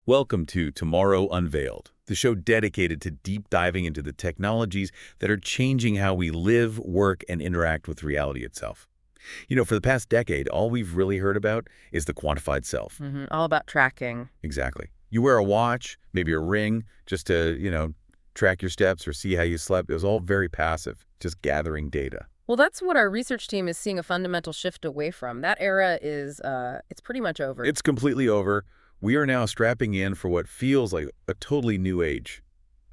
Welcome to Tomorrow Unveiled, the show dedicated to deep diving into the technologies that are changing how we live, work, and interact with reality itself. For the past decade, all we've really heard about is the quantified self. All about tracking. Exactly. You wear a watch, maybe a ring, just to, track your steps or see how you slept. It was all very passive, just gathering data. Well, that's what our research team is seeing a fundamental shift away from. That era is, it's pretty much over. It's completely over. We are now strapping in for what feels like a totally new age,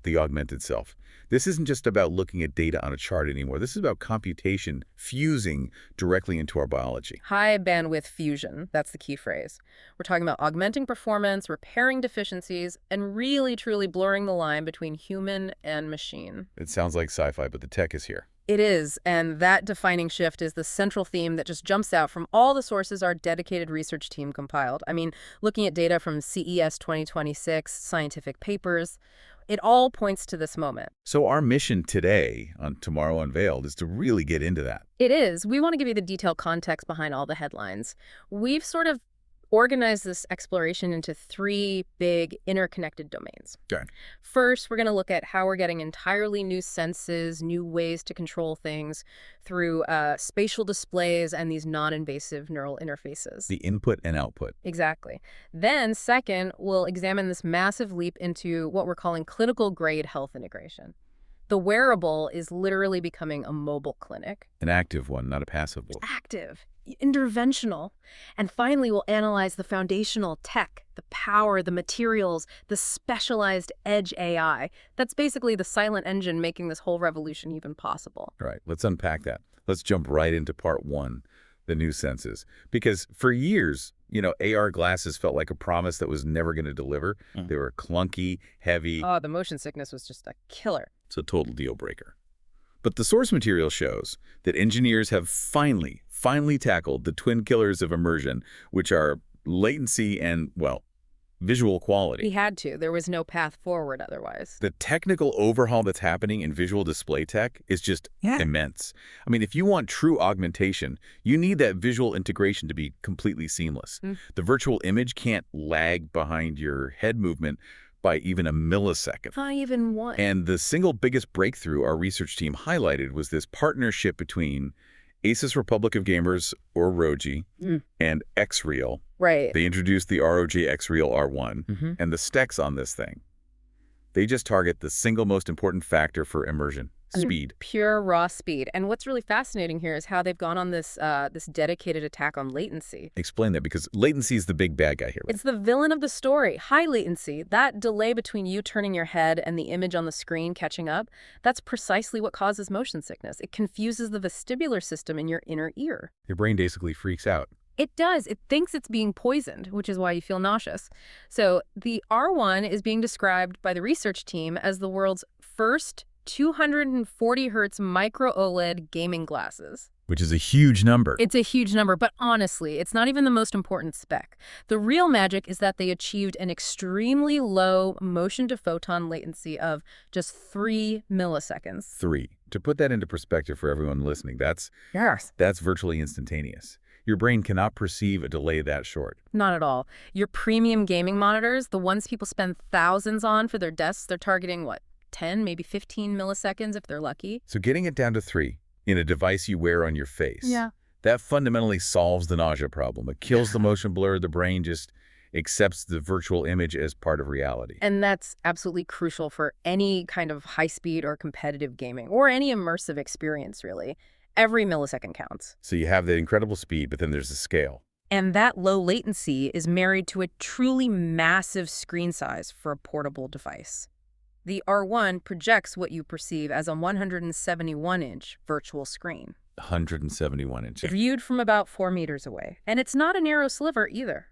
the augmented self. This isn't just about looking at data on a chart anymore. This is about computation fusing directly into our biology. High bandwidth fusion, that's the key phrase. We're talking about augmenting performance, repairing deficiencies, and really truly blurring the line between human and machine. It sounds like sci-fi, but the tech is here. It is, and that defining shift is the central theme that just jumps out from all the sources our dedicated research team compiled. I mean, looking at data from CES 2026, scientific papers, it all points to this moment. So our mission today on Tomorrow Unveiled is to really get into that. It is. We want to give you the detailed context behind all the headlines. We've sort of organized this exploration into three big interconnected domains. Okay. First, we're going to look at how we're getting entirely new senses, new ways to control things through spatial displays and these non-invasive neural interfaces. The input and output. Exactly. Then, second, we'll examine this massive leap into what we're calling clinical-grade health integration. The wearable is literally becoming a mobile clinic. An active one, not a passive one. Active, interventional. And finally, we'll analyze the foundational tech, the power, the materials, the specialized edge AI. That's basically the silent engine making this whole revolution even possible. All right, let's unpack that. Let's jump right into part one, the new senses. Because for years, AR glasses felt like a promise that was never going to deliver. They were clunky, heavy. Oh, the motion sickness was just a killer. It's a total deal breaker. But the source material shows that engineers have finally tackled the twin killers of immersion, which are latency and, well, visual quality. We had to. There was no path forward otherwise. The technical overhaul that's happening in visual display tech is just immense. I mean, if you want true augmentation, you need that visual integration to be completely seamless. The virtual image can't lag behind your head movement by even a millisecond. Not even one. And the single biggest breakthrough our research team highlighted was this partnership between Asus Republic of Gamers, or ROG, and Xreal. Right. They introduced the ROG Xreal R1, and the specs on this thing. They just target the single most important factor for immersion, speed. Pure raw speed. And what's really fascinating here is how they've gone on this this dedicated attack on latency. Explain that, because latency is the big bad guy here. Right? It's the villain of the story. High latency, that delay between you turning your head and the image on the screen catching up, that's precisely what causes motion sickness. It confuses the vestibular system in your inner ear. Your brain basically freaks out. It does. It thinks it's being poisoned, which is why you feel nauseous. So the R1 is being described by the research team as the world's first 240 hertz micro OLED gaming glasses. Which is a huge number. It's a huge number, but honestly, it's not even the most important spec. The real magic is that they achieved an extremely low motion-to-photon latency of just 3 milliseconds. 3. To put that into perspective for everyone listening, that's virtually instantaneous. Your brain cannot perceive a delay that short. Not at all. Your premium gaming monitors, the ones people spend thousands on for their desks, they're targeting, what, 10, maybe 15 milliseconds if they're lucky? So getting it down to 3 in a device you wear on your face, that fundamentally solves the nausea problem. It kills the motion blur. The brain just accepts the virtual image as part of reality. And that's absolutely crucial for any kind of high-speed or competitive gaming, or any immersive experience, really. Every millisecond counts. So you have that incredible speed, but then there's the scale. And that low latency is married to a truly massive screen size for a portable device. The R1 projects what you perceive as a 171-inch virtual screen. 171 inches. Viewed from about 4 meters away. And it's not a narrow sliver either.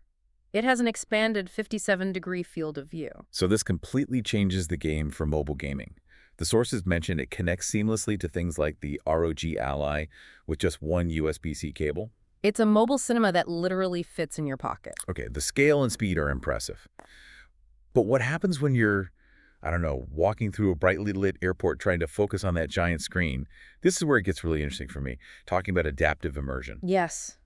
It has an expanded 57-degree field of view. So this completely changes the game for mobile gaming. The sources mentioned it connects seamlessly to things like the ROG Ally with just one USB-C cable. It's a mobile cinema that literally fits in your pocket. Okay, the scale and speed are impressive. But what happens when you're, walking through a brightly lit airport trying to focus on that giant screen? This is where it gets really interesting for me, talking about adaptive immersion. Yes.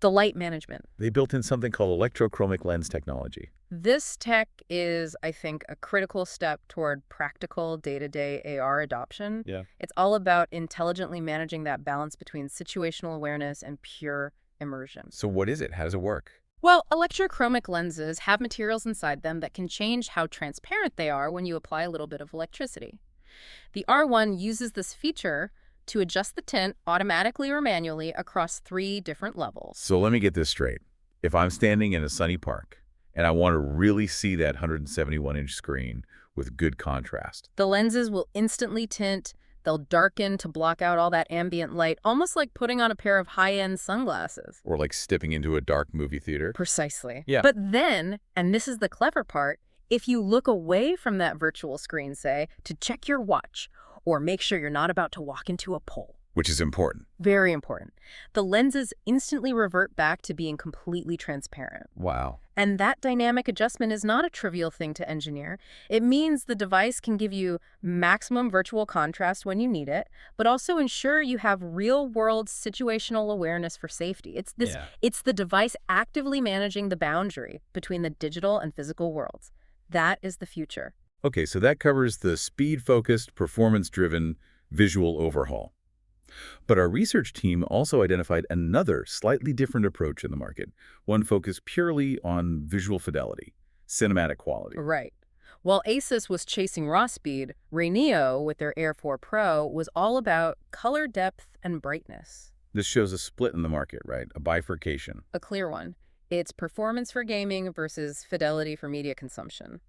The light management. They built in something called electrochromic lens technology. This tech is, I think, a critical step toward practical day-to-day AR adoption. Yeah. It's all about intelligently managing that balance between situational awareness and pure immersion. So what is it? How does it work? Well, electrochromic lenses have materials inside them that can change how transparent they are when you apply a little bit of electricity. The R1 uses this feature to adjust the tint automatically or manually across 3 different levels. So let me get this straight. If I'm standing in a sunny park and I want to really see that 171-inch screen with good contrast, The lenses will instantly tint. They'll darken to block out all that ambient light, almost like putting on a pair of high-end sunglasses. or like stepping into a dark movie theater. Precisely. Yeah. But then, and this is the clever part, if you look away from that virtual screen, say, to check your watch or make sure you're not about to walk into a pole. Which is important. Very important. The lenses instantly revert back to being completely transparent. Wow. And that dynamic adjustment is not a trivial thing to engineer. It means the device can give you maximum virtual contrast when you need it, but also ensure you have real-world situational awareness for safety. It's the device actively managing the boundary between the digital and physical worlds. That is the future. Okay, so that covers the speed-focused, performance-driven visual overhaul. But our research team also identified another slightly different approach in the market, one focused purely on visual fidelity, cinematic quality. Right. While Asus was chasing raw speed, RayNeo, with their Air 4 Pro, was all about color depth and brightness. This shows a split in the market, right? A bifurcation. A clear one. It's performance for gaming versus fidelity for media consumption.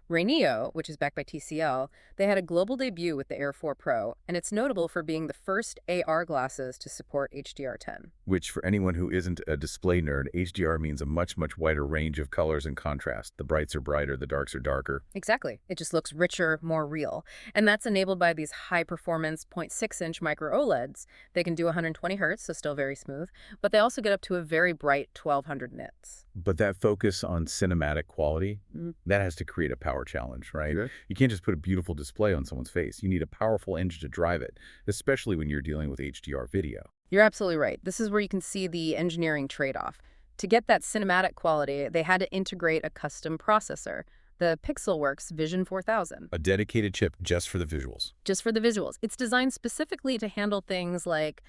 RayNeo, which is backed by TCL, they had a global debut with the Air 4 Pro, and it's notable for being the first AR glasses to support HDR10. Which, for anyone who isn't a display nerd, HDR means a much, much wider range of colors and contrast. The brights are brighter, the darks are darker. Exactly. It just looks richer, more real. And that's enabled by these high-performance 0.6-inch micro OLEDs. They can do 120 Hz, so still very smooth, but they also get up to a very bright 1200 nits. But that focus on cinematic quality, that has to create a power challenge, right? Yeah. You can't just put a beautiful display on someone's face. You need a powerful engine to drive it, especially when you're dealing with HDR video. You're absolutely right. This is where you can see the engineering trade-off. To get that cinematic quality, they had to integrate a custom processor, the Pixelworks Vision 4000. A dedicated chip just for the visuals. Just for the visuals. It's designed specifically to handle things like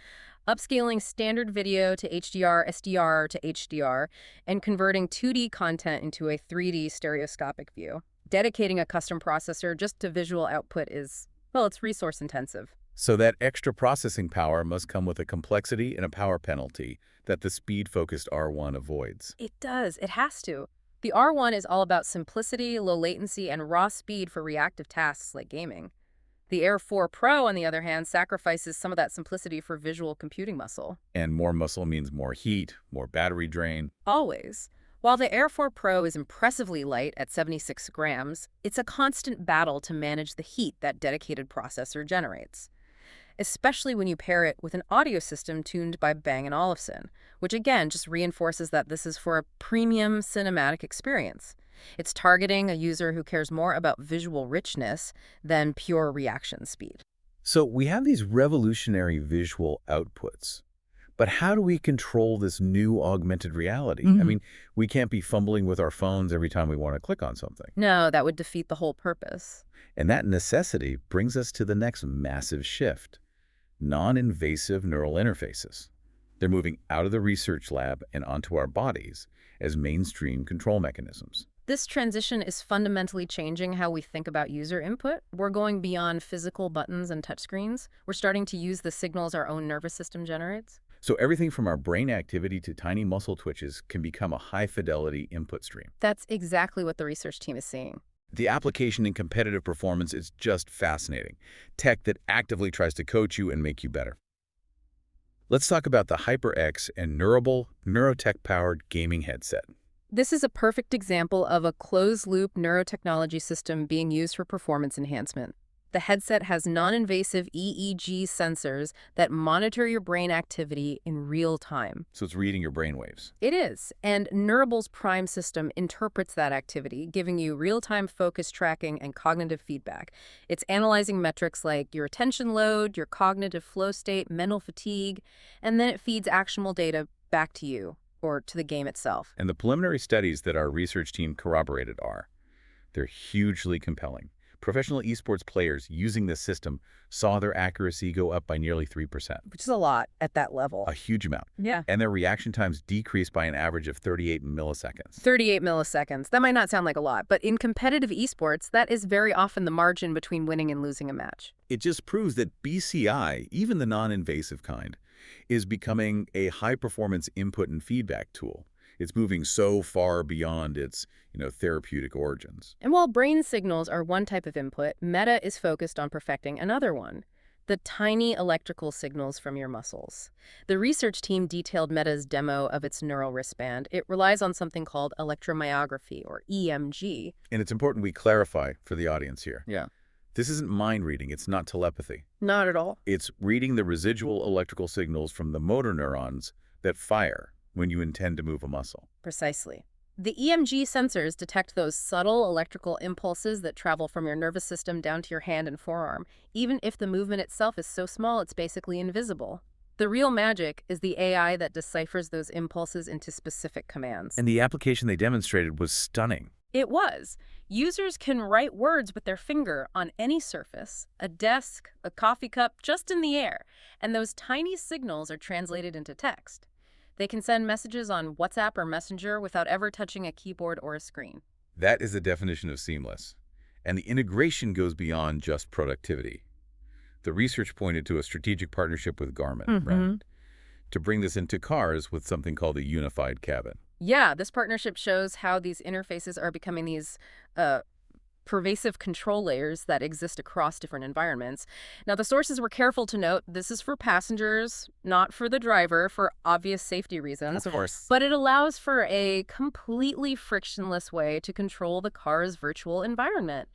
upscaling standard video to HDR, SDR to HDR, and converting 2D content into a 3D stereoscopic view. Dedicating a custom processor just to visual output is, well, it's resource intensive. So that extra processing power must come with a complexity and a power penalty that the speed-focused R1 avoids. It does. It has to. The R1 is all about simplicity, low latency, and raw speed for reactive tasks like gaming. The Air 4 Pro, on the other hand, sacrifices some of that simplicity for visual computing muscle. And more muscle means more heat, more battery drain. Always. While the Air 4 Pro is impressively light at 76 grams, it's a constant battle to manage the heat that dedicated processor generates, especially when you pair it with an audio system tuned by Bang & Olufsen, which again just reinforces that this is for a premium cinematic experience. It's targeting a user who cares more about visual richness than pure reaction speed. So we have these revolutionary visual outputs, but how do we control this new augmented reality? I mean, we can't be fumbling with our phones every time we want to click on something. No, that would defeat the whole purpose. And that necessity brings us to the next massive shift: non-invasive neural interfaces. They're moving out of the research lab and onto our bodies as mainstream control mechanisms. This transition is fundamentally changing how we think about user input. We're going beyond physical buttons and touchscreens. We're starting to use the signals our own nervous system generates. So everything from our brain activity to tiny muscle twitches can become a high-fidelity input stream. That's exactly what the research team is seeing. The application in competitive performance is just fascinating. Tech that actively tries to coach you and make you better. Let's talk about the HyperX and neurotech-powered gaming headset. This is a perfect example of a closed-loop neurotechnology system being used for performance enhancement. The headset has non-invasive EEG sensors that monitor your brain activity in real time. So it's reading your brain waves. It is, and Neurable's Prime system interprets that activity, giving you real-time focus tracking and cognitive feedback. It's analyzing metrics like your attention load, your cognitive flow state, mental fatigue, and then it feeds actionable data back to you or to the game itself. And the preliminary studies that our research team corroborated they're hugely compelling. Professional esports players using this system saw their accuracy go up by nearly 3%. Which is a lot at that level. A huge amount. Yeah. And their reaction times decreased by an average of 38 milliseconds. 38 milliseconds. That might not sound like a lot, but in competitive esports, that is very often the margin between winning and losing a match. It just proves that BCI, even the non-invasive kind, is becoming a high-performance input and feedback tool. It's moving so far beyond its, therapeutic origins. And while brain signals are one type of input, Meta is focused on perfecting another one, the tiny electrical signals from your muscles. The research team detailed Meta's demo of its neural wristband. It relies on something called electromyography, or EMG. And it's important we clarify for the audience here. Yeah. This isn't mind reading. It's not telepathy. Not at all. It's reading the residual electrical signals from the motor neurons that fire when you intend to move a muscle. Precisely. The EMG sensors detect those subtle electrical impulses that travel from your nervous system down to your hand and forearm, even if the movement itself is so small it's basically invisible. The real magic is the AI that deciphers those impulses into specific commands. And the application they demonstrated was stunning. It was. Users can write words with their finger on any surface, a desk, a coffee cup, just in the air, and those tiny signals are translated into text. They can send messages on WhatsApp or Messenger without ever touching a keyboard or a screen. That is the definition of seamless. And the integration goes beyond just productivity. The research pointed to a strategic partnership with Garmin, right? To bring this into cars with something called a unified cabin. Yeah, this partnership shows how these interfaces are becoming these pervasive control layers that exist across different environments. Now, the sources were careful to note this is for passengers, not for the driver, for obvious safety reasons. Of course. But it allows for a completely frictionless way to control the car's virtual environment.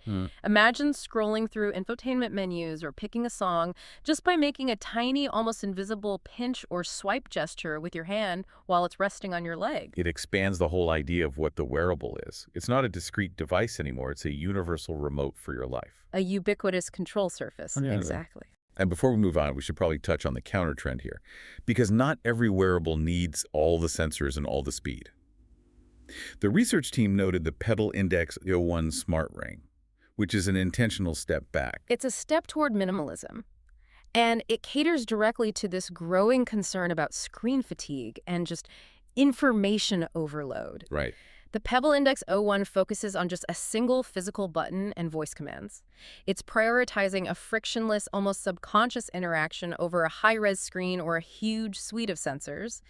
Imagine scrolling through infotainment menus or picking a song just by making a tiny, almost invisible pinch or swipe gesture with your hand while it's resting on your leg. It expands the whole idea of what the wearable is. It's not a discrete device anymore. It's a universal remote for your life. A ubiquitous control surface. Yeah. Exactly. And before we move on, we should probably touch on the counter trend here, because not every wearable needs all the sensors and all the speed. The research team noted the Pedal Index O1 Smart Ring, which is an intentional step back. It's a step toward minimalism, and it caters directly to this growing concern about screen fatigue and just information overload. Right. The Pebble Index O1 focuses on just a single physical button and voice commands. It's prioritizing a frictionless, almost subconscious interaction over a high-res screen or a huge suite of sensors.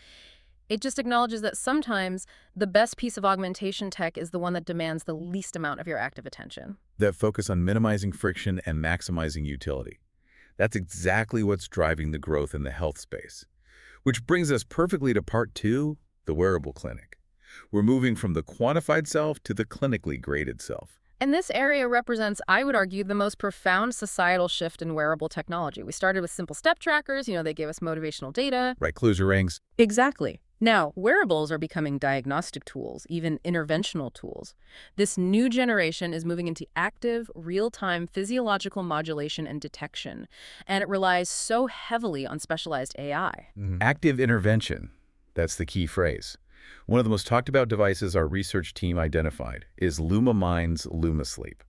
It just acknowledges that sometimes the best piece of augmentation tech is the one that demands the least amount of your active attention. That focus on minimizing friction and maximizing utility. That's exactly what's driving the growth in the health space. Which brings us perfectly to part 2, the Wearable Clinic. We're moving from the quantified self to the clinically graded self. And this area represents, I would argue, the most profound societal shift in wearable technology. We started with simple step trackers, they gave us motivational data. Right, clues or rings. Exactly. Now, wearables are becoming diagnostic tools, even interventional tools. This new generation is moving into active, real-time physiological modulation and detection, and it relies so heavily on specialized AI. Active intervention. That's the key phrase. One of the most talked about devices our research team identified is LumaMind's LumaSleep.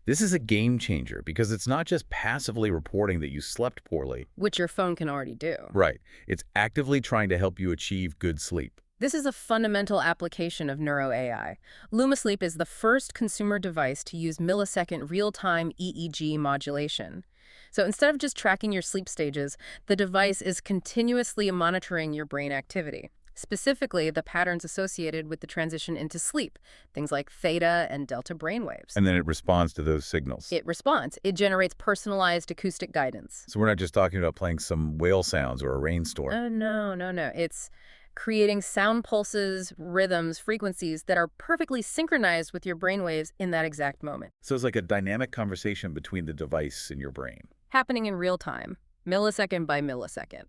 This is a game changer because it's not just passively reporting that you slept poorly. Which your phone can already do. Right. It's actively trying to help you achieve good sleep. This is a fundamental application of neuro AI. LumaSleep is the first consumer device to use millisecond real-time EEG modulation. So instead of just tracking your sleep stages, the device is continuously monitoring your brain activity. Specifically, the patterns associated with the transition into sleep, things like theta and delta brainwaves. And then it responds to those signals. It responds. It generates personalized acoustic guidance. So we're not just talking about playing some whale sounds or a rainstorm. Oh, no. It's creating sound pulses, rhythms, frequencies that are perfectly synchronized with your brainwaves in that exact moment. So it's like a dynamic conversation between the device and your brain. Happening in real time, millisecond by millisecond.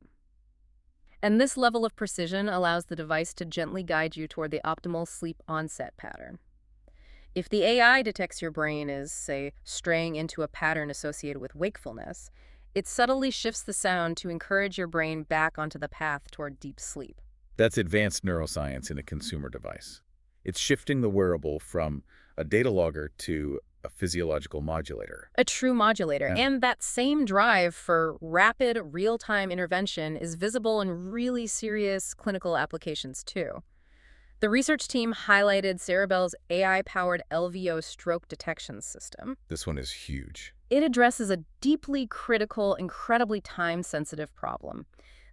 And this level of precision allows the device to gently guide you toward the optimal sleep onset pattern. If the AI detects your brain is, say, straying into a pattern associated with wakefulness, it subtly shifts the sound to encourage your brain back onto the path toward deep sleep. That's advanced neuroscience in a consumer device. It's shifting the wearable from a data logger to a physiological modulator. A true modulator. Yeah. And that same drive for rapid, real-time intervention is visible in really serious clinical applications, too. The research team highlighted Cerebell's AI-powered LVO stroke detection system. This one is huge. It addresses a deeply critical, incredibly time-sensitive problem: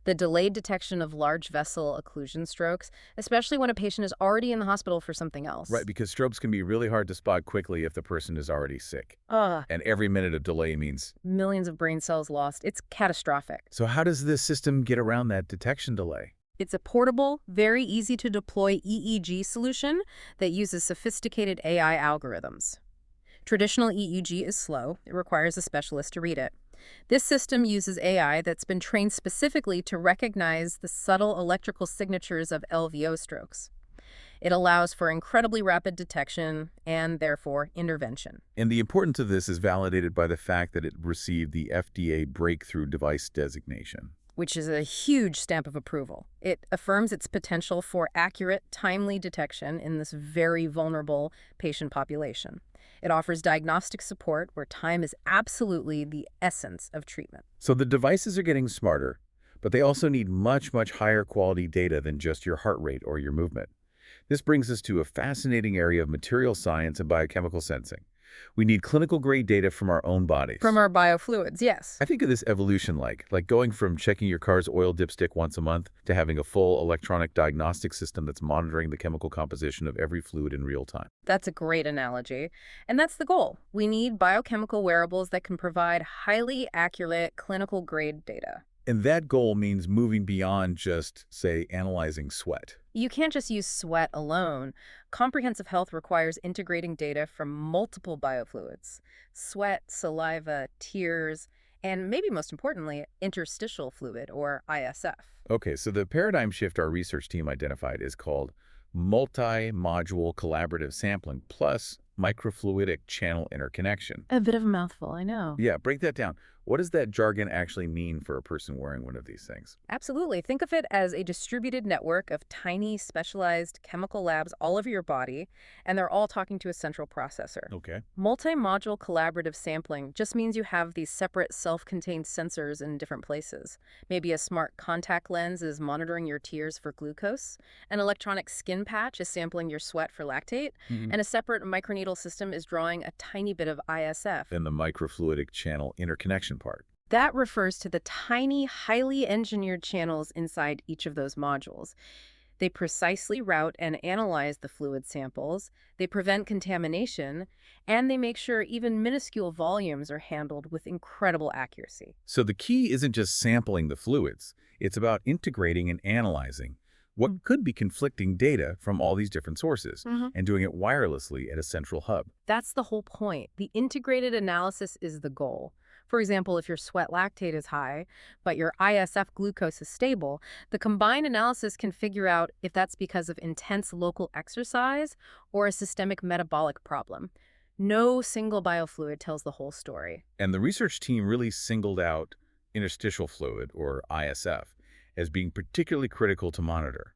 the delayed detection of large vessel occlusion strokes, especially when a patient is already in the hospital for something else. Right, because strokes can be really hard to spot quickly if the person is already sick. Ugh, And every minute of delay means... millions of brain cells lost. It's catastrophic. So how does this system get around that detection delay? It's a portable, very easy-to-deploy EEG solution that uses sophisticated AI algorithms. Traditional EEG is slow. It requires a specialist to read it. This system uses AI that's been trained specifically to recognize the subtle electrical signatures of LVO strokes. It allows for incredibly rapid detection and, therefore, intervention. And the importance of this is validated by the fact that it received the FDA Breakthrough Device designation. Which is a huge stamp of approval. It affirms its potential for accurate, timely detection in this very vulnerable patient population. It offers diagnostic support where time is absolutely the essence of treatment. So the devices are getting smarter, but they also need much, much higher quality data than just your heart rate or your movement. This brings us to a fascinating area of material science and biochemical sensing. We need clinical-grade data from our own bodies. From our biofluids, yes. I think of this evolution like going from checking your car's oil dipstick once a month to having a full electronic diagnostic system that's monitoring the chemical composition of every fluid in real time. That's a great analogy. And that's the goal. We need biochemical wearables that can provide highly accurate clinical-grade data. And that goal means moving beyond just, say, analyzing sweat. You can't just use sweat alone. Comprehensive health requires integrating data from multiple biofluids: sweat, saliva, tears, and maybe most importantly, interstitial fluid, or ISF. Okay, so the paradigm shift our research team identified is called multi-module collaborative sampling plus microfluidic channel interconnection. A bit of a mouthful, I know. Yeah, break that down. What does that jargon actually mean for a person wearing one of these things? Absolutely. Think of it as a distributed network of tiny, specialized chemical labs all over your body, and they're all talking to a central processor. Okay. Multi-module collaborative sampling just means you have these separate self-contained sensors in different places. Maybe a smart contact lens is monitoring your tears for glucose, an electronic skin patch is sampling your sweat for lactate, and a separate microneedle system is drawing a tiny bit of ISF. And the microfluidic channel interconnection part. That refers to the tiny, highly engineered channels inside each of those modules. They precisely route and analyze the fluid samples, they prevent contamination, and they make sure even minuscule volumes are handled with incredible accuracy. So the key isn't just sampling the fluids. It's about integrating and analyzing what could be conflicting data from all these different sources and doing it wirelessly at a central hub. That's the whole point. The integrated analysis is the goal. For example, if your sweat lactate is high, but your ISF glucose is stable, the combined analysis can figure out if that's because of intense local exercise or a systemic metabolic problem. No single biofluid tells the whole story. And the research team really singled out interstitial fluid, or ISF, as being particularly critical to monitor.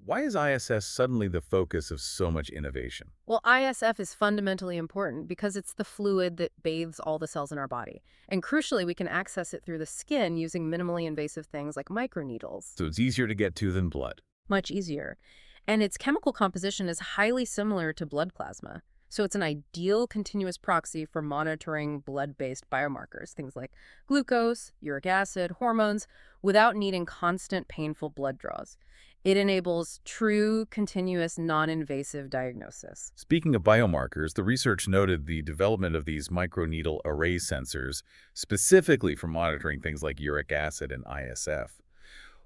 Why is ISS suddenly the focus of so much innovation? Well, ISF is fundamentally important because it's the fluid that bathes all the cells in our body. And crucially, we can access it through the skin using minimally invasive things like microneedles. So it's easier to get to than blood. Much easier. And its chemical composition is highly similar to blood plasma. So it's an ideal continuous proxy for monitoring blood-based biomarkers, things like glucose, uric acid, hormones, without needing constant painful blood draws. It enables true, continuous, non-invasive diagnosis. Speaking of biomarkers, the research noted the development of these microneedle array sensors specifically for monitoring things like uric acid and ISF.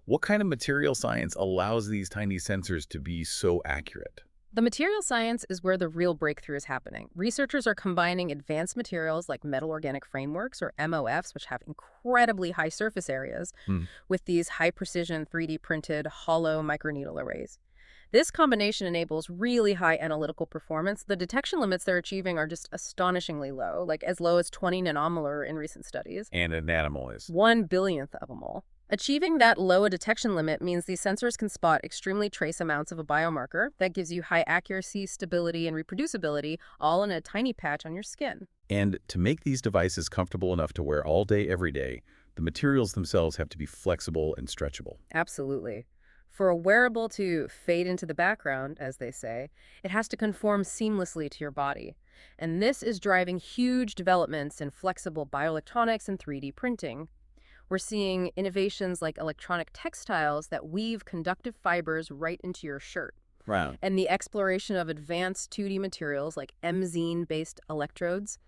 What kind of material science allows these tiny sensors to be so accurate? The material science is where the real breakthrough is happening. Researchers are combining advanced materials like metal organic frameworks, or MOFs, which have incredibly high surface areas, with these high-precision 3D printed hollow microneedle arrays. This combination enables really high analytical performance. The detection limits they're achieving are just astonishingly low, like as low as 20 nanomolar in recent studies. And a nanomole is? 1 billionth of a mole. Achieving that low a detection limit means these sensors can spot extremely trace amounts of a biomarker that gives you high accuracy, stability, and reproducibility all in a tiny patch on your skin. And to make these devices comfortable enough to wear all day, every day, the materials themselves have to be flexible and stretchable. Absolutely. For a wearable to fade into the background, as they say, it has to conform seamlessly to your body. And this is driving huge developments in flexible bioelectronics and 3D printing. We're seeing innovations like electronic textiles that weave conductive fibers right into your shirt, Right. and the exploration of advanced 2D materials like MZine-based electrodes.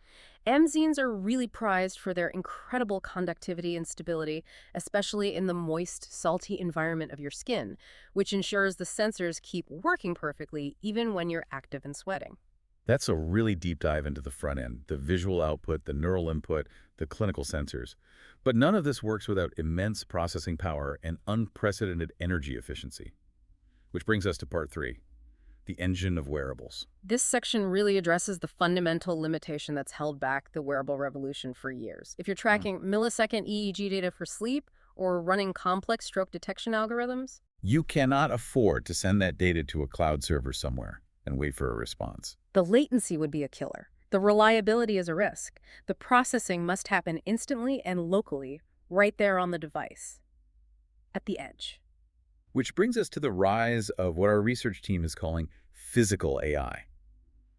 MZines are really prized for their incredible conductivity and stability, especially in the moist, salty environment of your skin, which ensures the sensors keep working perfectly even when you're active and sweating. That's a really deep dive into the front end, the visual output, the neural input, the clinical sensors. But none of this works without immense processing power and unprecedented energy efficiency. Which brings us to part 3, the engine of wearables. This section really addresses the fundamental limitation that's held back the wearable revolution for years. If you're tracking millisecond EEG data for sleep or running complex stroke detection algorithms, You cannot afford to send that data to a cloud server somewhere and wait for a response. the latency would be a killer. The reliability is a risk. The processing must happen instantly and locally, right there on the device, at the edge. Which brings us to the rise of what our research team is calling physical AI.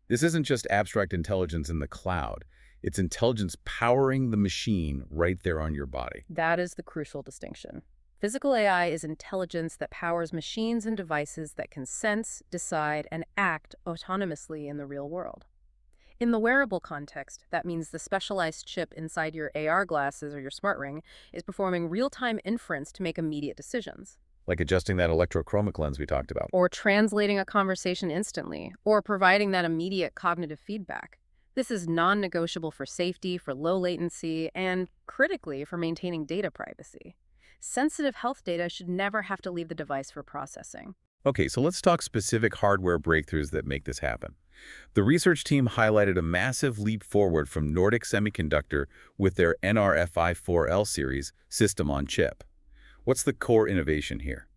This isn't just abstract intelligence in the cloud. It's intelligence powering the machine right there on your body. That is the crucial distinction. Physical AI is intelligence that powers machines and devices that can sense, decide, and act autonomously in the real world. In the wearable context, that means the specialized chip inside your AR glasses or your smart ring is performing real-time inference to make immediate decisions. Like adjusting that electrochromic lens we talked about. Or translating a conversation instantly, or providing that immediate cognitive feedback. This is non-negotiable for safety, for low latency, and critically for maintaining data privacy. Sensitive health data should never have to leave the device for processing. Okay, so let's talk specific hardware breakthroughs that make this happen. The research team highlighted a massive leap forward from Nordic Semiconductor with their NRFi4L series system on chip. What's the core innovation here?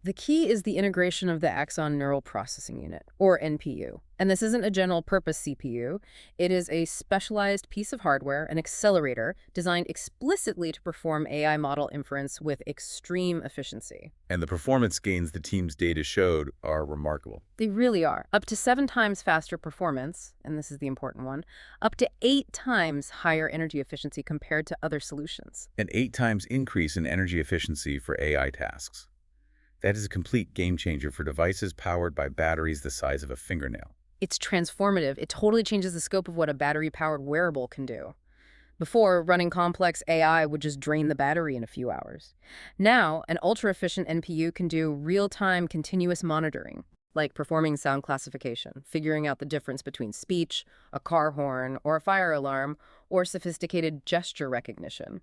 The key is the integration of the Axon Neural Processing Unit, or NPU. And this isn't a general-purpose CPU. It is a specialized piece of hardware, an accelerator, designed explicitly to perform AI model inference with extreme efficiency. And the performance gains the team's data showed are remarkable. They really are. Up to 7 times faster performance, and this is the important one, up to 8 times higher energy efficiency compared to other solutions. An 8 times increase in energy efficiency for AI tasks. That is a complete game changer for devices powered by batteries the size of a fingernail. It's transformative. It totally changes the scope of what a battery-powered wearable can do. Before, running complex AI would just drain the battery in a few hours. Now, an ultra-efficient NPU can do real-time continuous monitoring, like performing sound classification, figuring out the difference between speech, a car horn, or a fire alarm, or sophisticated gesture recognition.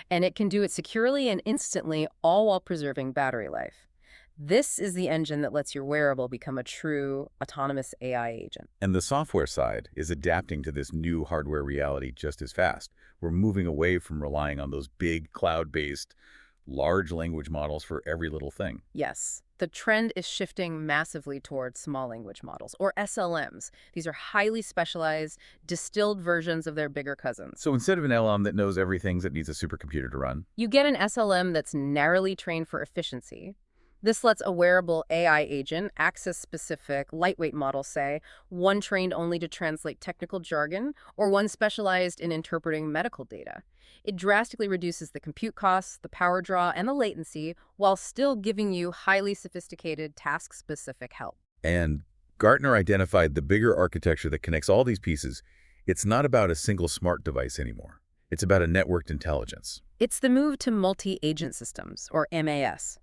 And it can do it securely and instantly, all while preserving battery life. This is the engine that lets your wearable become a true autonomous AI agent. And the software side is adapting to this new hardware reality just as fast. We're moving away from relying on those big cloud-based large language models for every little thing. Yes, the trend is shifting massively towards small language models, or SLMs. These are highly specialized, distilled versions of their bigger cousins. So instead of an LLM that knows everything that needs a supercomputer to run, You get an SLM that's narrowly trained for efficiency. This lets a wearable AI agent access specific, lightweight models, say, one trained only to translate technical jargon, or one specialized in interpreting medical data. It drastically reduces the compute costs, the power draw, and the latency, while still giving you highly sophisticated, task-specific help. and Gartner identified the bigger architecture that connects all these pieces. It's not about a single smart device anymore. It's about a networked intelligence. It's the move to multi-agent systems, or MAS.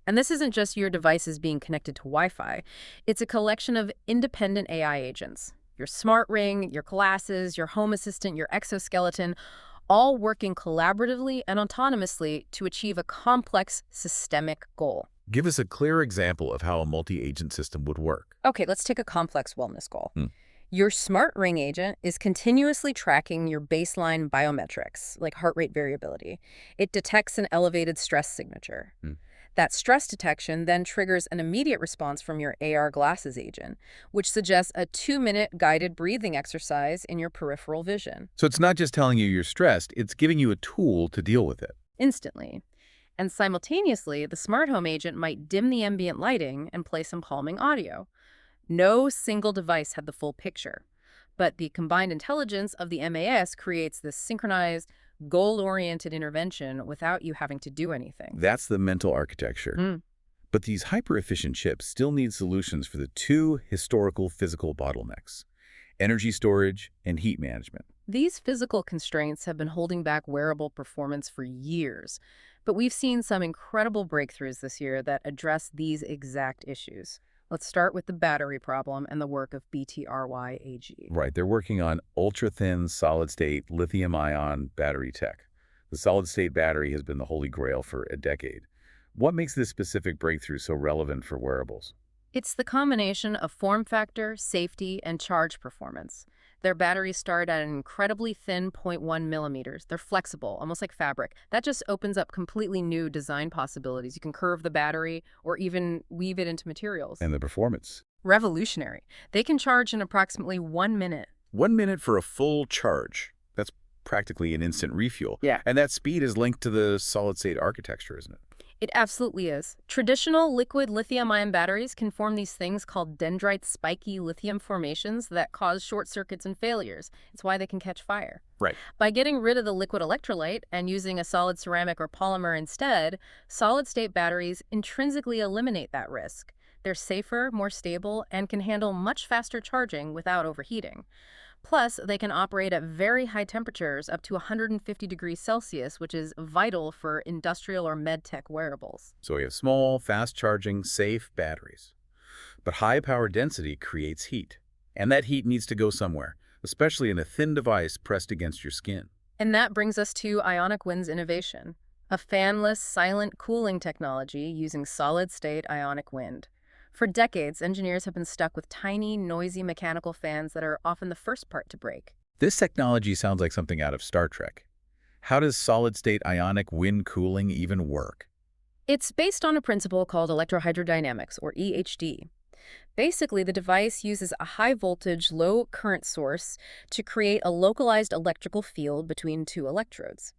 And this isn't just your devices being connected to Wi-Fi. It's a collection of independent AI agents. Your smart ring, your glasses, your home assistant, your exoskeleton, all working collaboratively and autonomously to achieve a complex systemic goal. Give us a clear example of how a multi-agent system would work. Okay, let's take a complex wellness goal. Your smart ring agent is continuously tracking your baseline biometrics, like heart rate variability. It detects an elevated stress signature. Hmm. That stress detection then triggers an immediate response from your AR glasses agent, which suggests a 2-minute guided breathing exercise in your peripheral vision. So it's not just telling you you're stressed, it's giving you a tool to deal with it. Instantly. And simultaneously, the smart home agent might dim the ambient lighting and play some calming audio. No single device had the full picture, but the combined intelligence of the MAS creates this synchronized, goal-oriented intervention without you having to do anything. That's the mental architecture. But these hyper-efficient chips still need solutions for the two historical physical bottlenecks: energy storage and heat management. These physical constraints have been holding back wearable performance for years, but we've seen some incredible breakthroughs this year that address these exact issues. Let's start with the battery problem and the work of BTRY AG. Right, they're working on ultra-thin solid-state lithium-ion battery tech. The solid-state battery has been the holy grail for a decade. What makes this specific breakthrough so relevant for wearables? It's the combination of form factor, safety, and charge performance. Their batteries start at an incredibly thin 0.1 millimeters. They're flexible, almost like fabric. That just opens up completely new design possibilities. You can curve the battery or even weave it into materials. And the performance? Revolutionary. They can charge in approximately 1 minute. 1 minute for a full charge. That's practically an instant refuel. Yeah. And that speed is linked to the solid-state architecture, isn't it? It absolutely is. Traditional liquid lithium-ion batteries can form these things called dendrite spiky lithium formations that cause short circuits and failures. It's why they can catch fire. Right. By getting rid of the liquid electrolyte and using a solid ceramic or polymer instead, solid-state batteries intrinsically eliminate that risk. They're safer, more stable, and can handle much faster charging without overheating. Plus, they can operate at very high temperatures, up to 150 degrees Celsius, which is vital for industrial or med tech wearables. So we have small, fast-charging, safe batteries. But high power density creates heat. And that heat needs to go somewhere, especially in a thin device pressed against your skin. And that brings us to Ionic Wind's innovation, a fanless, silent cooling technology using solid-state ionic wind. For decades, engineers have been stuck with tiny, noisy mechanical fans that are often the first part to break. This technology sounds like something out of Star Trek. How does solid-state ionic wind cooling even work? It's based on a principle called electrohydrodynamics, or EHD. Basically, the device uses a high-voltage, low-current source to create a localized electrical field between two electrodes.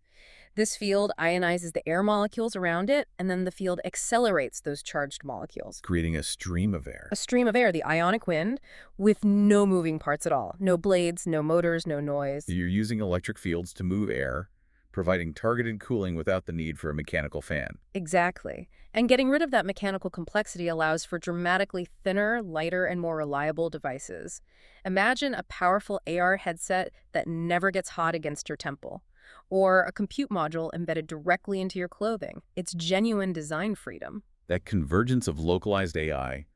This field ionizes the air molecules around it, and then the field accelerates those charged molecules, Creating a stream of air. a stream of air, the ionic wind, with no moving parts at all. No blades, no motors, no noise. You're using electric fields to move air, providing targeted cooling without the need for a mechanical fan. Exactly. And getting rid of that mechanical complexity allows for dramatically thinner, lighter, and more reliable devices. Imagine a powerful AR headset that never gets hot against your temple, or a compute module embedded directly into your clothing. It's genuine design freedom. That convergence of localized AI,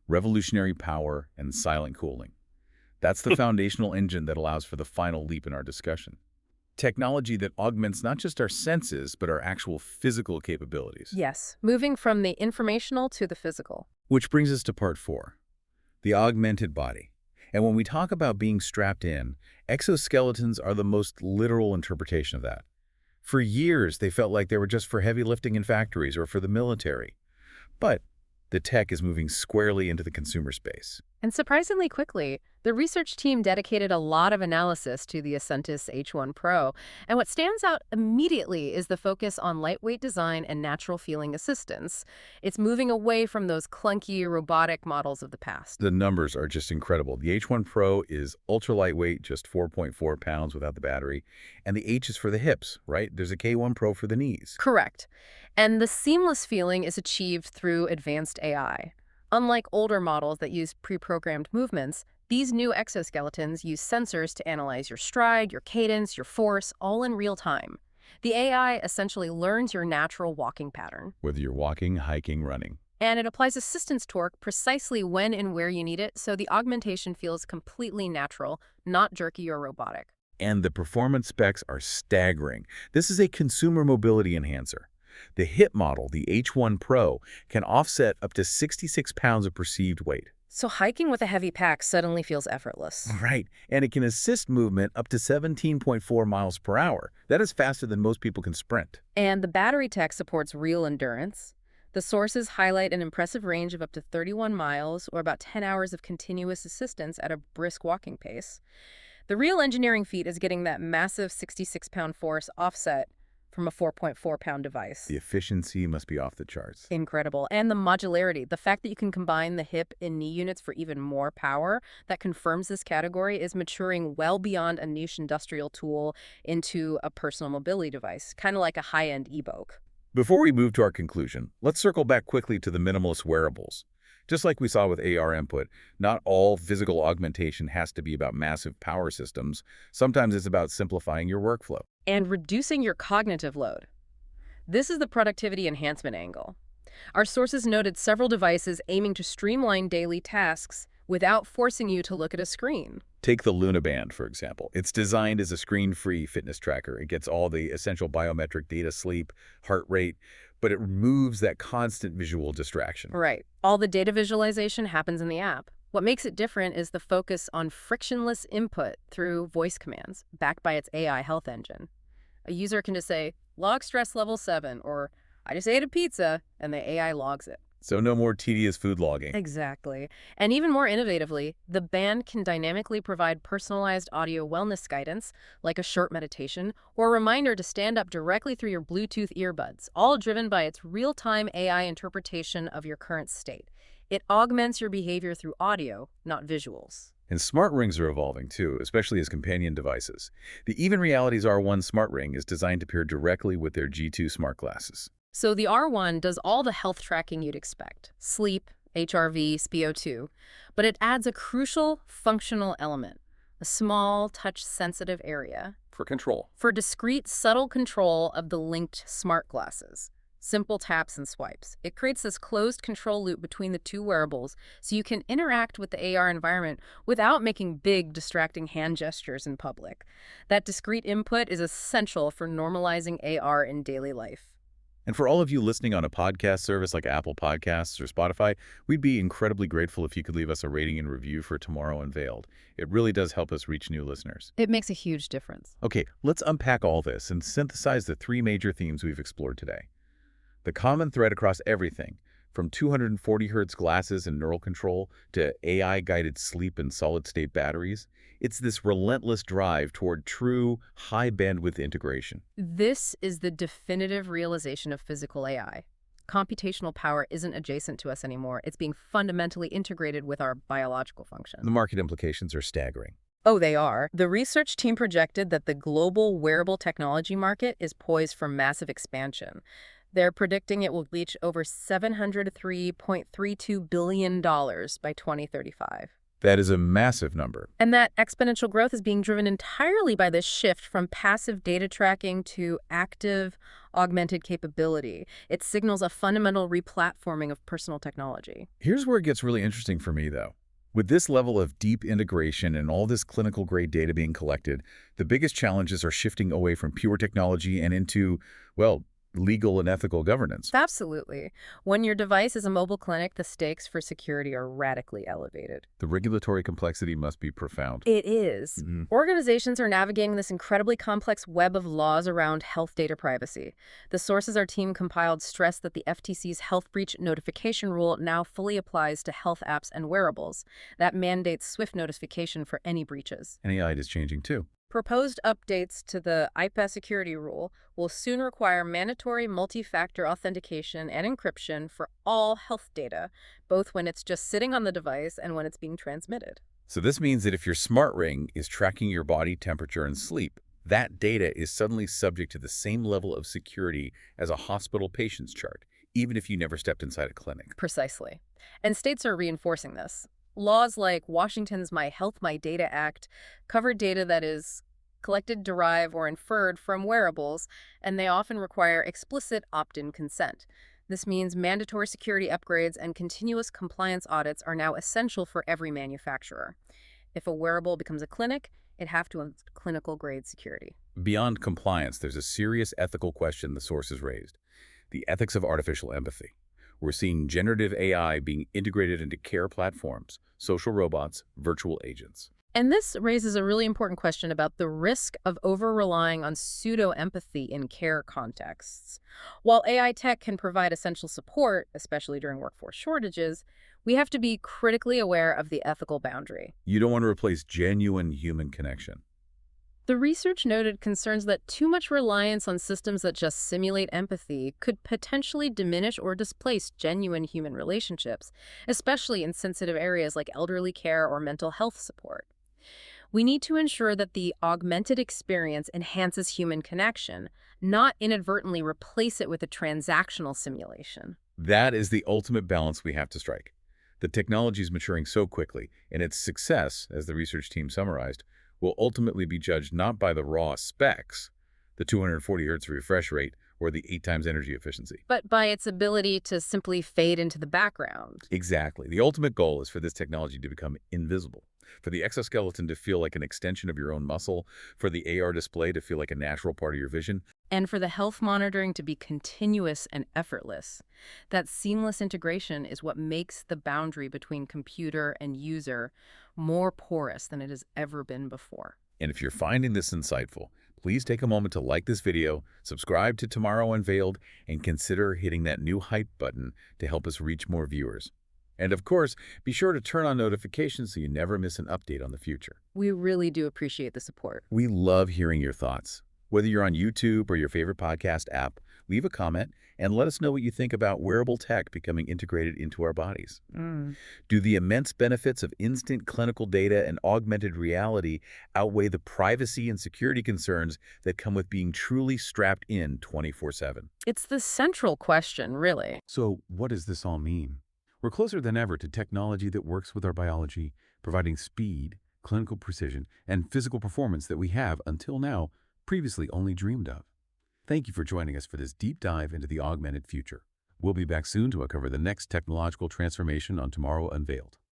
revolutionary power, and silent cooling. That's the foundational engine that allows for the final leap in our discussion. Technology that augments not just our senses, but our actual physical capabilities. Yes, moving from the informational to the physical. Which brings us to part 4, the augmented body. And when we talk about being strapped in, exoskeletons are the most literal interpretation of that. For years, they felt like they were just for heavy lifting in factories or for the military. But the tech is moving squarely into the consumer space. And surprisingly quickly, the research team dedicated a lot of analysis to the Asentis H1 Pro, and what stands out immediately is the focus on lightweight design and natural feeling assistance. It's moving away from those clunky, robotic models of the past. The numbers are just incredible. The H1 Pro is ultra lightweight, just 4.4 pounds without the battery, and the H is for the hips, right? There's a K1 Pro for the knees. Correct. And the seamless feeling is achieved through advanced AI. Unlike older models that use pre-programmed movements, these new exoskeletons use sensors to analyze your stride, your cadence, your force, all in real time. The AI essentially learns your natural walking pattern. Whether you're walking, hiking, running. And it applies assistance torque precisely when and where you need it, so the augmentation feels completely natural, not jerky or robotic. And the performance specs are staggering. This is a consumer mobility enhancer. The hip model, the H1 Pro, can offset up to 66 pounds of perceived weight. So hiking with a heavy pack suddenly feels effortless. Right, and it can assist movement up to 17.4 miles per hour. That is faster than most people can sprint. And the battery tech supports real endurance. The sources highlight an impressive range of up to 31 miles or about 10 hours of continuous assistance at a brisk walking pace. The real engineering feat is getting that massive 66-pound force offset from a 4.4-pound device. The efficiency must be off the charts. Incredible. And the modularity, the fact that you can combine the hip and knee units for even more power, that confirms this category is maturing well beyond a niche industrial tool into a personal mobility device, kind of like a high-end e-boke. Before we move to our conclusion, let's circle back quickly to the minimalist wearables. Just like we saw with AR input, not all physical augmentation has to be about massive power systems. Sometimes it's about simplifying your workflow. And reducing your cognitive load. This is the productivity enhancement angle. Our sources noted several devices aiming to streamline daily tasks without forcing you to look at a screen. Take the Luna Band, for example. It's designed as a screen-free fitness tracker. It gets all the essential biometric data, sleep, heart rate, but it removes that constant visual distraction. Right. All the data visualization happens in the app. What makes it different is the focus on frictionless input through voice commands, backed by its AI health engine. A user can just say, log stress level 7, or I just ate a pizza, and the AI logs it. So no more tedious food logging. Exactly. And even more innovatively, the band can dynamically provide personalized audio wellness guidance, like a short meditation, or a reminder to stand up directly through your Bluetooth earbuds, all driven by its real-time AI interpretation of your current state. It augments your behavior through audio, not visuals. And smart rings are evolving too, especially as companion devices. The Even Realities R1 smart ring is designed to pair directly with their G2 smart glasses. So the R1 does all the health tracking you'd expect, sleep, HRV, SpO2, but it adds a crucial functional element, a small touch-sensitive area. For control. For discrete, subtle control of the linked smart glasses. Simple taps and swipes. It creates this closed control loop between the two wearables so you can interact with the AR environment without making big, distracting hand gestures in public. That discrete input is essential for normalizing AR in daily life. And for all of you listening on a podcast service like Apple Podcasts or Spotify, we'd be incredibly grateful if you could leave us a rating and review for Tomorrow Unveiled. It really does help us reach new listeners. It makes a huge difference. Okay, let's unpack all this and synthesize the three major themes we've explored today. The common thread across everything, from 240 Hz glasses and neural control to AI-guided sleep and solid-state batteries, it's this relentless drive toward true high-bandwidth integration. This is the definitive realization of physical AI. Computational power isn't adjacent to us anymore. It's being fundamentally integrated with our biological function. The market implications are staggering. Oh, they are. The research team projected that the global wearable technology market is poised for massive expansion. They're predicting it will reach over $703.32 billion by 2035. That is a massive number. And that exponential growth is being driven entirely by this shift from passive data tracking to active, augmented capability. It signals a fundamental replatforming of personal technology. Here's where it gets really interesting for me, though. With this level of deep integration and all this clinical-grade data being collected, the biggest challenges are shifting away from pure technology and into, well, legal and ethical governance. Absolutely. When your device is a mobile clinic, the stakes for security are radically elevated. The regulatory complexity must be profound. It is. Organizations are navigating this incredibly complex web of laws around health data privacy. The sources our team compiled stress that the FTC's health breach notification rule now fully applies to health apps and wearables. That mandates swift notification for any breaches. And AI is changing too. Proposed updates to the IPA security rule will soon require mandatory multi-factor authentication and encryption for all health data, both when it's just sitting on the device and when it's being transmitted. So this means that if your smart ring is tracking your body temperature and sleep, that data is suddenly subject to the same level of security as a hospital patient's chart, even if you never stepped inside a clinic. Precisely. And states are reinforcing this. Laws like Washington's My Health, My Data Act cover data that is collected, derived, or inferred from wearables, and they often require explicit opt-in consent. This means mandatory security upgrades and continuous compliance audits are now essential for every manufacturer. If a wearable becomes a clinic, it has to have clinical-grade security. Beyond compliance, there's a serious ethical question the sources raised: the ethics of artificial empathy. We're seeing generative AI being integrated into care platforms, social robots, virtual agents. And this raises a really important question about the risk of over-relying on pseudo-empathy in care contexts. While AI tech can provide essential support, especially during workforce shortages, we have to be critically aware of the ethical boundary. You don't want to replace genuine human connection. The research noted concerns that too much reliance on systems that just simulate empathy could potentially diminish or displace genuine human relationships, especially in sensitive areas like elderly care or mental health support. We need to ensure that the augmented experience enhances human connection, not inadvertently replace it with a transactional simulation. That is the ultimate balance we have to strike. The technology is maturing so quickly, and its success, as the research team summarized, will ultimately be judged not by the raw specs, the 240 Hz refresh rate, or the 8 times energy efficiency, But by its ability to simply fade into the background. exactly. The ultimate goal is for this technology to become invisible, for the exoskeleton to feel like an extension of your own muscle, for the AR display to feel like a natural part of your vision. And for the health monitoring to be continuous and effortless. That seamless integration is what makes the boundary between computer and user more porous than it has ever been before. And if you're finding this insightful, please take a moment to like this video, subscribe to Tomorrow Unveiled, and consider hitting that new hype button to help us reach more viewers. And of course, be sure to turn on notifications so you never miss an update on the future. We really do appreciate the support. We love hearing your thoughts. Whether you're on YouTube or your favorite podcast app, leave a comment and let us know what you think about wearable tech becoming integrated into our bodies. Do the immense benefits of instant clinical data and augmented reality outweigh the privacy and security concerns that come with being truly strapped in 24/7? It's the central question, really. So what does this all mean? We're closer than ever to technology that works with our biology, providing speed, clinical precision, and physical performance that we have, until now, previously only dreamed of. Thank you for joining us for this deep dive into the augmented future. We'll be back soon to uncover the next technological transformation on Tomorrow Unveiled.